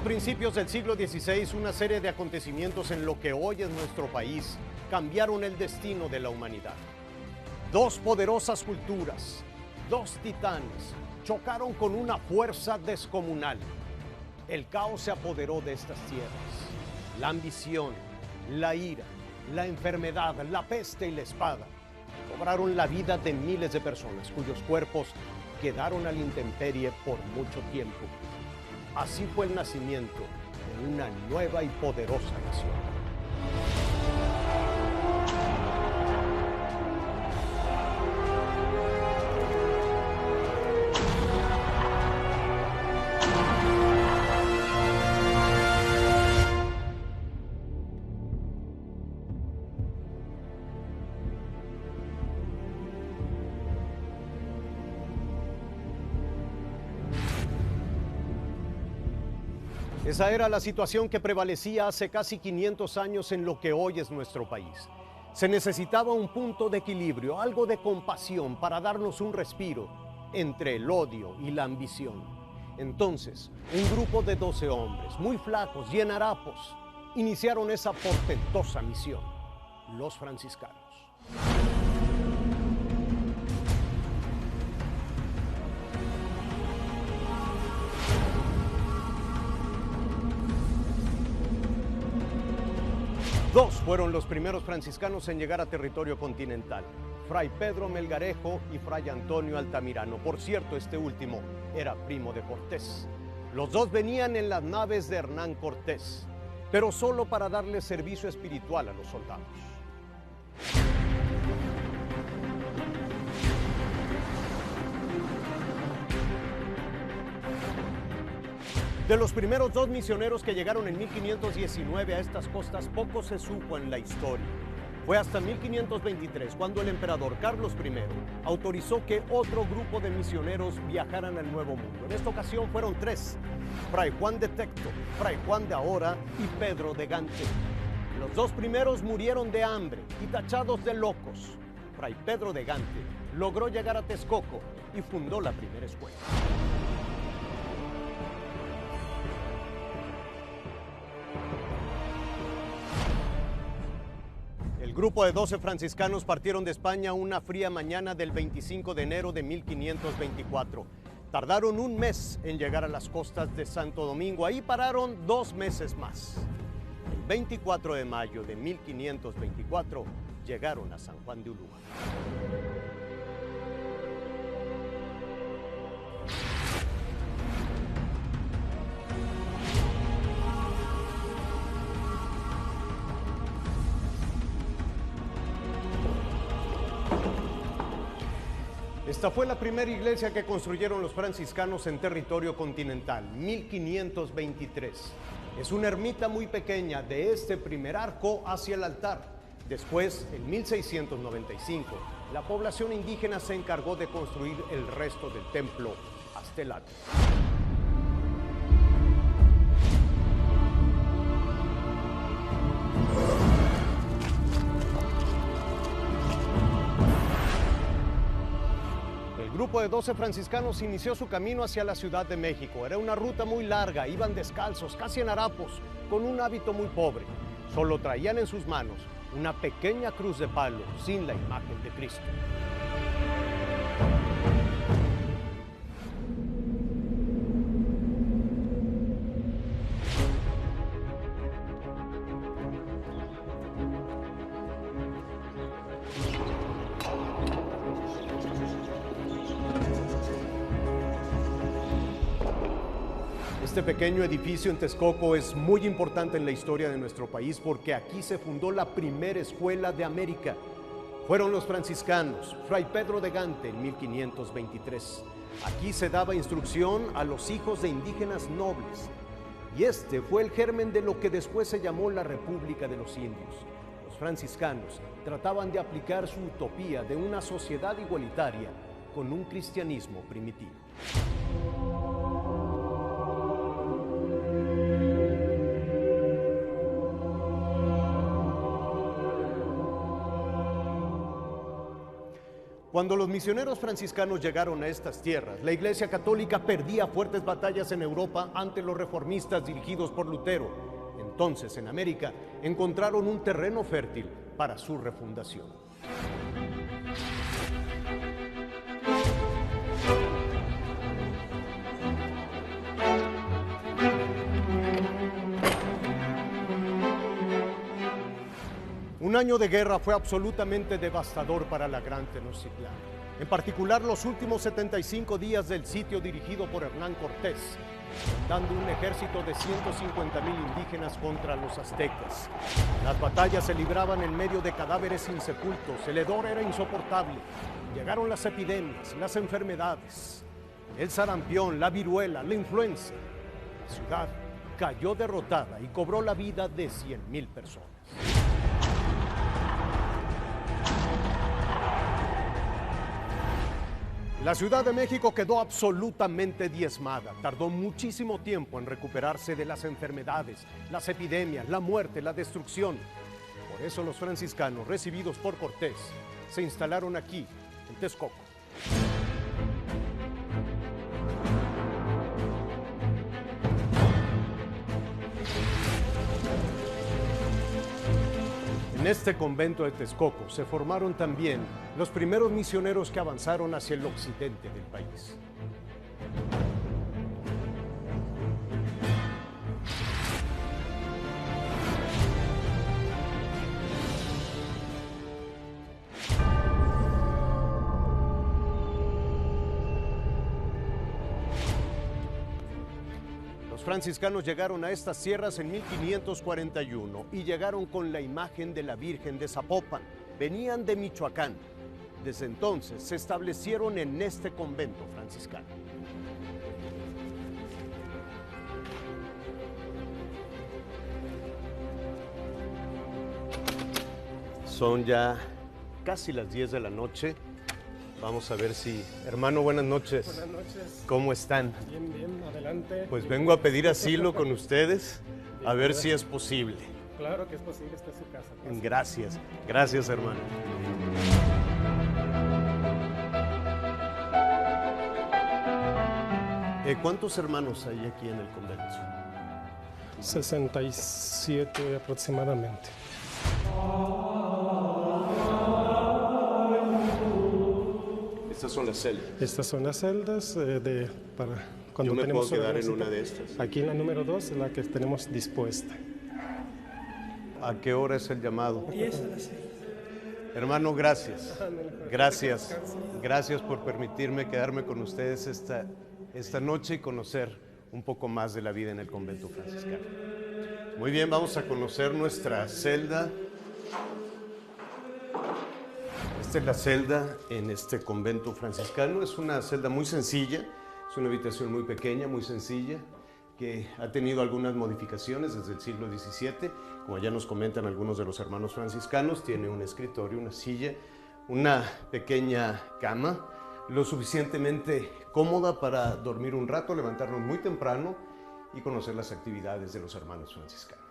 principios del siglo XVI, una serie de acontecimientos en lo que hoy es nuestro país cambiaron el destino de la humanidad. Dos poderosas culturas, dos titanes, chocaron con una fuerza descomunal. El caos se apoderó de estas tierras. La ambición, la ira, la enfermedad, la peste y la espada cobraron la vida de miles de personas cuyos cuerpos quedaron a la intemperie por mucho tiempo. Así fue el nacimiento de una nueva y poderosa nación. Esa era la situación que prevalecía hace casi 500 años en lo que hoy es nuestro país. Se necesitaba un punto de equilibrio, algo de compasión para darnos un respiro entre el odio y la ambición. Entonces, un grupo de 12 hombres, muy flacos y en harapos, iniciaron esa portentosa misión, los franciscanos. Dos fueron los primeros franciscanos en llegar a territorio continental: Fray Pedro Melgarejo y Fray Antonio Altamirano. Por cierto, este último era primo de Cortés. Los dos venían en las naves de Hernán Cortés, pero solo para darle servicio espiritual a los soldados. De los primeros dos misioneros que llegaron en 1519 a estas costas, poco se supo en la historia. Fue hasta 1523 cuando el emperador Carlos I autorizó que otro grupo de misioneros viajaran al Nuevo Mundo. En esta ocasión fueron tres: Fray Juan de Tecto, Fray Juan de Ahora y Pedro de Gante. Los dos primeros murieron de hambre y tachados de locos. Fray Pedro de Gante logró llegar a Texcoco y fundó la primera escuela. El grupo de 12 franciscanos partieron de España una fría mañana del 25 de enero de 1524. Tardaron un mes en llegar a las costas de Santo Domingo. Ahí pararon 2 meses más. El 24 de mayo de 1524 llegaron a San Juan de Ulúa. Esta fue la primera iglesia que construyeron los franciscanos en territorio continental, 1523. Es una ermita muy pequeña de este primer arco hacia el altar. Después, en 1695, la población indígena se encargó de construir el resto del templo hasta el atrio. El grupo de 12 franciscanos inició su camino hacia la Ciudad de México. Era una ruta muy larga, iban descalzos, casi en harapos, con un hábito muy pobre. Solo traían en sus manos una pequeña cruz de palo sin la imagen de Cristo. Este pequeño edificio en Texcoco es muy importante en la historia de nuestro país porque aquí se fundó la primera escuela de América. Fueron los franciscanos, Fray Pedro de Gante en 1523. Aquí se daba instrucción a los hijos de indígenas nobles. Y este fue el germen de lo que después se llamó la República de los Indios. Los franciscanos trataban de aplicar su utopía de una sociedad igualitaria con un cristianismo primitivo. Cuando los misioneros franciscanos llegaron a estas tierras, la Iglesia Católica perdía fuertes batallas en Europa ante los reformistas dirigidos por Lutero. Entonces, en América, encontraron un terreno fértil para su refundación. Un año de guerra fue absolutamente devastador para la Gran Tenochtitlán. En particular, los últimos 75 días del sitio dirigido por Hernán Cortés, dando un ejército de 150,000 indígenas contra los aztecas. Las batallas se libraban en medio de cadáveres insepultos, el hedor era insoportable. Llegaron las epidemias, las enfermedades, el sarampión, la viruela, la influenza. La ciudad cayó derrotada y cobró la vida de 100,000 personas. La Ciudad de México quedó absolutamente diezmada. Tardó muchísimo tiempo en recuperarse de las enfermedades, las epidemias, la muerte, la destrucción. Por eso los franciscanos, recibidos por Cortés, se instalaron aquí, en Texcoco. En este convento de Texcoco se formaron también los primeros misioneros que avanzaron hacia el occidente del país. Los franciscanos llegaron a estas sierras en 1541 y llegaron con la imagen de la Virgen de Zapopan. Venían de Michoacán. Desde entonces se establecieron en este convento franciscano. Son ya casi las 10 de la noche. Vamos a ver si... Hermano, buenas noches. Buenas noches. ¿Cómo están? Bien, bien, adelante. Pues vengo a pedir asilo con ustedes, a ver si es posible. Claro que es posible, está en su casa. Pase. Gracias, gracias, hermano. ¿Cuántos hermanos hay aquí en el convento? 67 aproximadamente. Estas son las celdas. Estas son las celdas para cuando Yo me tenemos puedo quedar en visita. una de estas. Aquí en la número 2 es la que tenemos dispuesta. ¿A qué hora es el llamado? Hermano, gracias. Gracias. Gracias por permitirme quedarme con ustedes esta noche y conocer un poco más de la vida en el convento franciscano. Muy bien, vamos a conocer nuestra celda. Esta es la celda en este convento franciscano. Es una celda muy sencilla, es una habitación muy pequeña, muy sencilla, que ha tenido algunas modificaciones desde el siglo XVII. Como ya nos comentan algunos de los hermanos franciscanos, tiene un escritorio, una silla, una pequeña cama, lo suficientemente cómoda para dormir un rato, levantarnos muy temprano y conocer las actividades de los hermanos franciscanos.